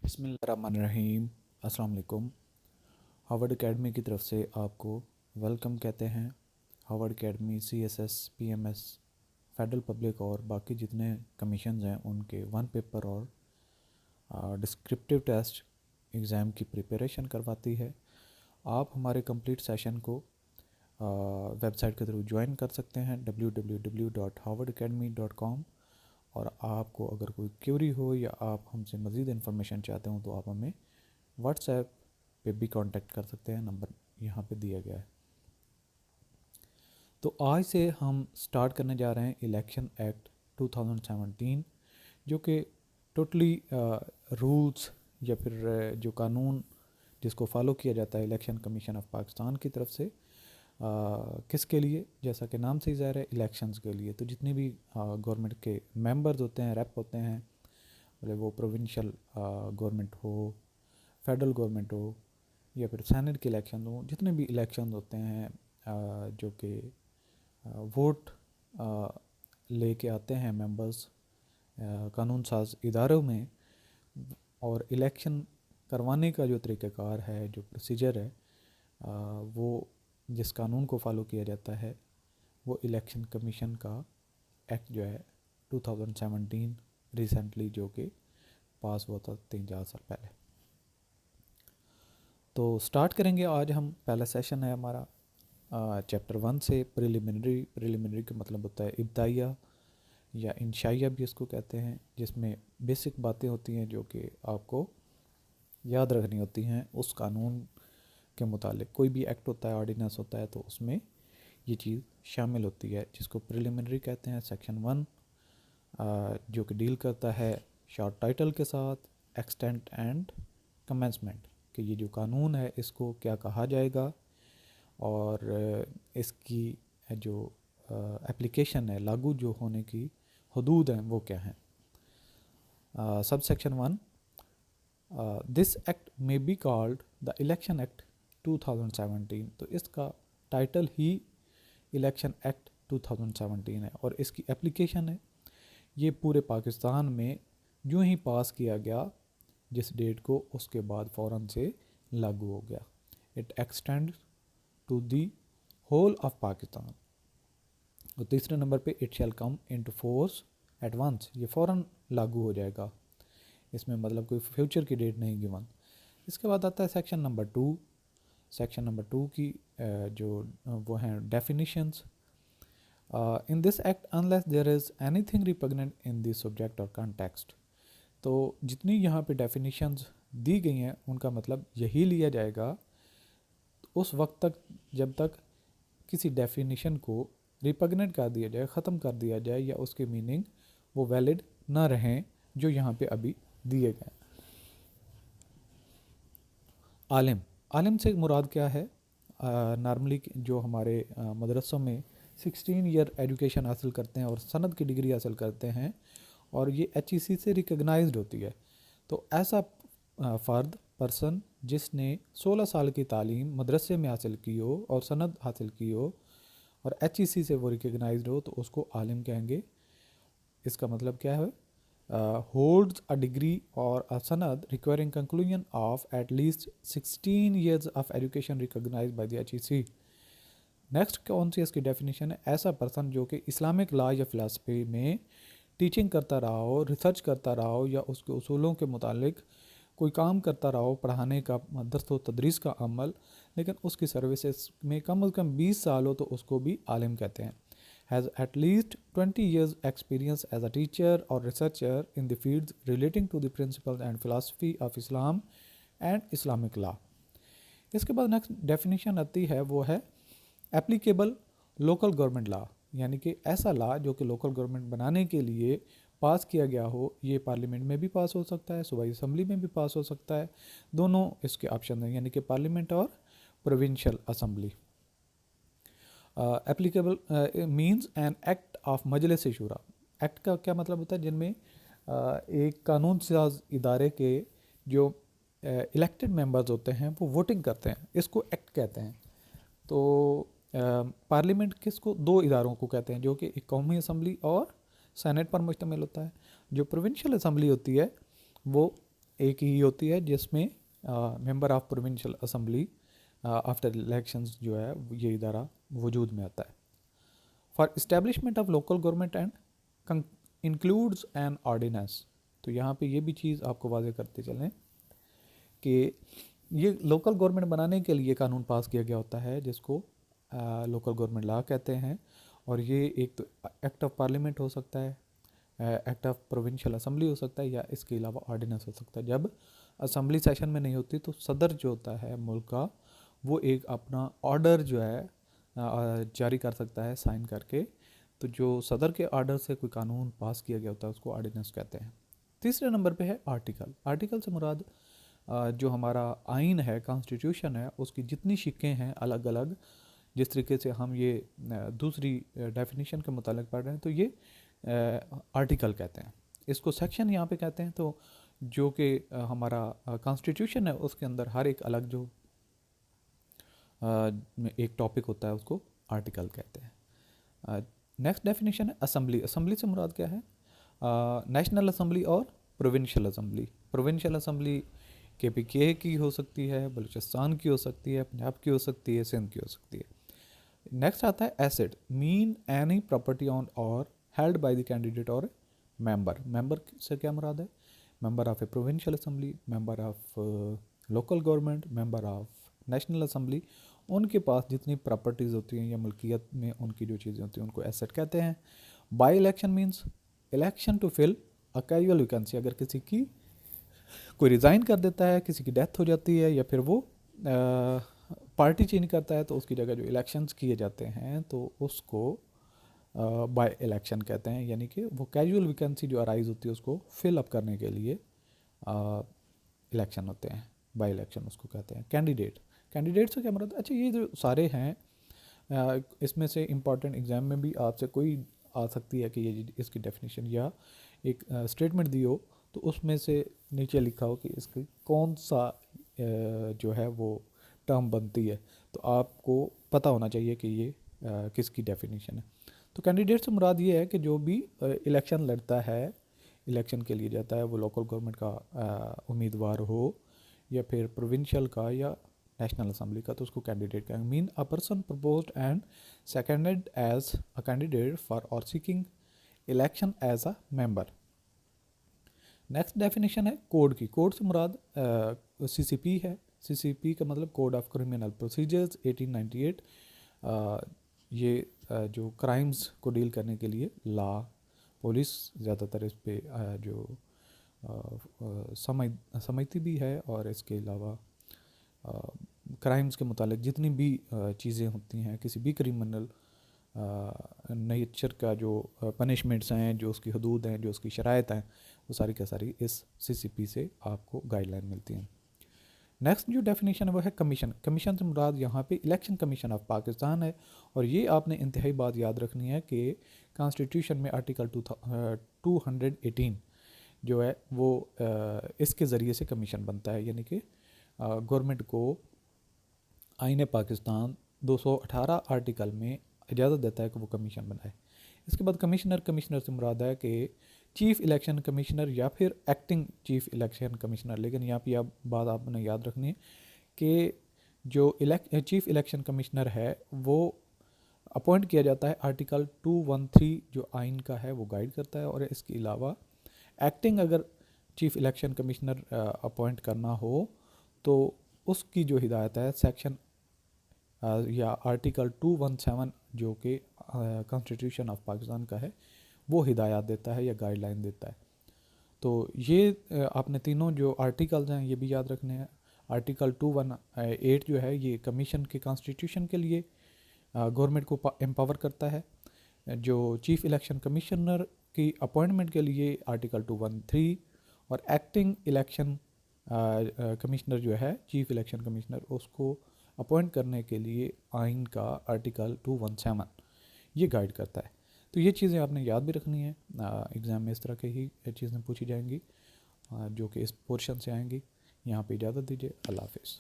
बिस्मिल्लाहिर्रहमानिर्रहीम। अस्सलाम वालेकुम। हार्वर्ड एकेडमी की तरफ से आपको वेलकम कहते हैं। Harvard academy CSS PMS federal public और बाकी जितने कमीशंस हैं उनके वन पेपर और डिस्क्रिप्टिव टेस्ट एग्ज़ाम की प्रिपरेशन करवाती है। आप हमारे कंप्लीट सेशन को वेबसाइट के थ्रू ज्वाइन कर सकते हैं www.harvardacademy.com। और आपको अगर कोई क्वेरी हो या आप हमसे मज़ीद इन्फॉर्मेशन चाहते हो तो आप हमें व्हाट्सएप पे भी कांटेक्ट कर सकते हैं, नंबर यहाँ पे दिया गया है। तो आज से हम स्टार्ट करने जा रहे हैं इलेक्शन एक्ट 2017, जो कि टोटली रूल्स या फिर जो कानून जिसको फॉलो किया जाता है इलेक्शन कमीशन ऑफ पाकिस्तान की तरफ से किसके लिए, जैसा कि नाम से ही ज़ाहिर है इलेक्शंस के लिए। तो जितनी भी गवर्नमेंट के मेंबर्स होते हैं, रेप होते हैं, भले वो प्रोविंशियल गवर्नमेंट हो, फेडरल गवर्नमेंट हो या फिर सेनेट के इलेक्शन हो, जितने भी इलेक्शन होते हैं जो कि वोट लेके आते हैं मेंबर्स कानून साज इदारों में, और इलेक्शन करवाने का जो तरीक़ाकार है, जो प्रोसीजर है, वो जिस कानून को फॉलो किया जाता है वो इलेक्शन कमीशन का एक्ट जो है 2017 रिसेंटली जो कि पास हुआ था 3-4 साल पहले। तो स्टार्ट करेंगे। आज हम पहला सेशन है हमारा चैप्टर 1 से प्रिलिमिनरी का मतलब होता है इब्ताइया या इंशाइया भी इसको कहते हैं, जिसमें बेसिक बातें होती हैं जो कि आपको याद रखनी होती हैं। उस कानून के मुतालिक कोई भी एक्ट होता है, ऑर्डिनेंस होता है, तो उसमें ये चीज़ शामिल होती है जिसको प्रिलिमिनरी कहते हैं। सेक्शन 1 जो कि डील करता है शॉर्ट टाइटल के साथ एक्सटेंट एंड कमेंसमेंट, कि ये जो कानून है इसको क्या कहा जाएगा और इसकी जो एप्लीकेशन है, लागू जो होने की हदूद हैं वो क्या हैं। Sub section 1 this act may be called the election act 2017। तो इसका टाइटल ही इलेक्शन एक्ट 2017 है और इसकी एप्लीकेशन है ये पूरे पाकिस्तान में यूँ ही पास किया गया जिस डेट को, उसके बाद फ़ौरन से लागू हो गया। It extend to the whole of Pakistan. और तीसरे नंबर पे it shall come into force at once, ये फ़ौरन लागू हो जाएगा, इसमें मतलब कोई फ्यूचर की डेट नहीं गिवन। इसके बाद आता है सेक्शन नंबर 2। सेक्शन नंबर 2 की जो वो हैं definitions. In this act unless there is anything repugnant in this subject or context. तो जितनी यहाँ पे डेफिनेशंस दी गई हैं उनका मतलब यही लिया जाएगा उस वक्त तक जब तक किसी डेफिनेशन को रिपग्नेंट कर दिया जाए, ख़त्म कर दिया जाए, या उसके मीनिंग वो वैलिड ना रहें जो यहाँ पे अभी दिए गए। आलिम से मुराद क्या है? नॉर्मली जो हमारे मदरसों में 16 ईयर एजुकेशन हासिल करते हैं और सनद की डिग्री हासिल करते हैं और ये HEC से रिकग्नाइज्ड होती है। तो ऐसा पर्सन जिसने 16 साल की तालीम मदरसे में हासिल की हो और सनद हासिल की हो और HEC से वो रिकग्नाइज्ड हो, तो उसको आलिम कहेंगे। इसका मतलब क्या है? Holds a degree or a sanad requiring conclusion of at least 16 years of education recognized by the HEC। Next कौन सी इसकी डेफिनेशन है? ऐसा पर्सन जो कि इस्लामिक लॉ या फ़िलासफ़ी में टीचिंग करता रहा हो, रिसर्च करता रहा हो, या उसके उसूलों के मुतालिक कोई काम करता रहा हो, पढ़ाने का, दर्स व तदरीस का अमल, लेकिन उसकी सर्विसेज में कम से कम 20 साल हो, तो उसको भी आलिम कहते हैं। Has at least 20 years experience as a teacher or researcher in the fields relating to the principles and philosophy of Islam and Islamic law। इसके बाद नेक्स्ट डेफिनेशन आती है वो है एप्लीकेबल लोकल गवर्नमेंट लॉ, यानी कि ऐसा लॉ जो कि लोकल गवर्नमेंट बनाने के लिए पास किया गया हो। ये पार्लियामेंट में भी पास हो सकता है, सूबाई असम्बली में भी पास हो सकता है, दोनों इसके ऑप्शन हैं, यानी कि पार्लियामेंट और provincial assembly. Applicable means an act of Majlis Shura. Act का क्या मतलब होता है? जिनमें एक कानून साज इदारे के जो इलेक्टेड मेंबर्स होते हैं वो वोटिंग करते हैं, इसको एक्ट कहते हैं। तो पार्लियामेंट किसको? दो इदारों को कहते हैं, जो कि एक कौमी असम्बली और सेनेट पर मुश्तमिल होता है। जो प्रोविंशियल असम्बली होती है वो एक ही होती है जिसमें member of provincial assembly after elections जो है ये इदारा वजूद में आता है। For establishment of local government and includes an ordinance. तो यहाँ पे ये भी चीज़ आपको वाज़ेह करते चलें कि ये लोकल गवर्नमेंट बनाने के लिए कानून पास किया गया होता है जिसको लोकल गवर्नमेंट लॉ कहते हैं। और ये एक तो एक्ट ऑफ पार्लियामेंट हो सकता है, एक्ट ऑफ प्रोविंशियल असम्बली हो सकता है, या इसके अलावा ऑर्डिनेंस हो सकता है। जब असम्बली सेशन में नहीं होती तो सदर जो होता है मुल्क का वो एक अपना ऑर्डर जो है जारी कर सकता है साइन करके। तो जो सदर के ऑर्डर से कोई कानून पास किया गया होता है उसको ऑर्डिनेंस कहते हैं। तीसरे नंबर पे है आर्टिकल। आर्टिकल से मुराद जो हमारा आइन है, कॉन्स्टिट्यूशन है, उसकी जितनी शिक्कें हैं अलग अलग, जिस तरीके से हम ये दूसरी डेफिनेशन के मुतालिक पढ़ रहे हैं तो ये आर्टिकल कहते हैं। इसको सेक्शन यहाँ पे कहते हैं। तो जो कि हमारा कॉन्स्टिट्यूशन है उसके अंदर हर एक अलग जो एक टॉपिक होता है उसको आर्टिकल कहते हैं। नेक्स्ट डेफिनेशन है असम्बली। असम्बली से मुराद क्या है? नेशनल असम्बली और provincial assembly. Provincial assembly KPK की हो सकती है, बलूचिस्तान की हो सकती है, पंजाब की हो सकती है, सिंध की हो सकती है। नेक्स्ट आता है asset. Mean any property on और हेल्ड बाय द कैंडिडेट और मेंबर। मेंबर से क्या मुराद है? Member of A provincial assembly, member of local government, member of national assembly. उनके पास जितनी प्रॉपर्टीज़ होती हैं या मुल्कियत में उनकी जो चीज़ें होती हैं उनको एसेट कहते हैं। By election means election to fill a casual vacancy. अगर किसी की कोई रिज़ाइन कर देता है, किसी की डेथ हो जाती है या फिर वो पार्टी चेंज करता है तो उसकी जगह जो इलेक्शंस किए जाते हैं तो उसको बाय इलेक्शन कहते हैं। यानी कि वो कैजुअल वैकेंसी जो अराइज होती है उसको फिल अप करने के लिए इलेक्शन होते हैं, बाय इलेक्शन उसको कहते हैं। कैंडिडेट। कैंडिडेट से क्या मतलब? अच्छा, ये जो सारे हैं इसमें से इम्पॉर्टेंट एग्ज़ाम में भी आपसे कोई आ सकती है कि ये इसकी डेफिनेशन या एक स्टेटमेंट दी हो तो उसमें से नीचे लिखा हो कि इसकी कौन सा जो है वो टर्म बनती है, तो आपको पता होना चाहिए कि ये किसकी डेफिनेशन है। तो कैंडिडेट से मुराद ये है कि जो भी इलेक्शन लड़ता है, इलेक्शन के लिए जाता है, वो लोकल गवर्नमेंट का उम्मीदवार हो या फिर प्रोविंशियल का या नेशनल असम्बली का, तो उसको कैंडिडेट कहेंगे। Mean a person proposed and seconded as a candidate for or seeking election as a member. Next definition है कोड की। कोड से मुराद CCP है। CCP का मतलब कोड ऑफ क्रिमिनल प्रोसीजर्स 1898। ये जो क्राइम्स को डील करने के लिए लॉ, पुलिस ज़्यादातर इस पे जो समझती भी है, और इसके अलावा क्राइम्स के मुतालिक जितनी भी चीज़ें होती हैं, किसी भी क्रिमिनल नेचर का जो पनिशमेंट्स हैं, जो उसकी हदूद हैं, जो उसकी शराइत हैं, वो सारी की सारी इस CCP से आपको गाइडलाइन मिलती हैं। नेक्स्ट जो डेफिनेशन है वो है कमीशन। कमीशन से मुराद यहाँ पे इलेक्शन कमीशन ऑफ पाकिस्तान है। और ये आपने इंतहाई बात याद रखनी है कि कॉन्स्टिट्यूशन में आर्टिकल 218 जो है वो इसके ज़रिए से कमीशन बनता है। यानी कि गवर्नमेंट को आईन पाकिस्तान 218 आर्टिकल में इजाज़त देता है कि वो कमीशन बनाए। इसके बाद कमिश्नर। कमिश्नर से मुराद है कि चीफ़ इलेक्शन कमिश्नर या फिर एक्टिंग चीफ़ इलेक्शन कमिश्नर। लेकिन यहाँ पे यह बात आपने याद रखनी है कि जो चीफ़ इलेक्शन कमिश्नर है वो अपॉइंट किया जाता है। आर्टिकल 213 जो आइन का है वो गाइड करता है। और इसके अलावा एक्टिंग अगर चीफ़ इलेक्शन कमिश्नर अपॉइंट करना हो तो उसकी जो हिदायत है सेक्शन या आर्टिकल 217 जो कि कॉन्स्टिट्यूशन ऑफ पाकिस्तान का है वो हिदायत देता है या गाइडलाइन देता है। तो ये आपने तीनों जो आर्टिकल्स हैं ये भी याद रखने हैं। आर्टिकल 218 जो है ये कमीशन के कॉन्स्टिट्यूशन के लिए गवर्नमेंट को एम्पावर करता है। जो चीफ़ इलेक्शन कमिश्नर की अपॉइंटमेंट के लिए आर्टिकल 213, और एक्टिंग इलेक्शन कमिश्नर जो है चीफ़ इलेक्शन कमिश्नर उसको अपॉइंट करने के लिए आइन का आर्टिकल 217 ये गाइड करता है। तो ये चीज़ें आपने याद भी रखनी है। एग्ज़ाम में इस तरह की ही चीज़ें पूछी जाएंगी जो कि इस पोर्शन से आएंगी। यहाँ पे इजाज़त दीजिए। अल्लाह हाफ़िज़।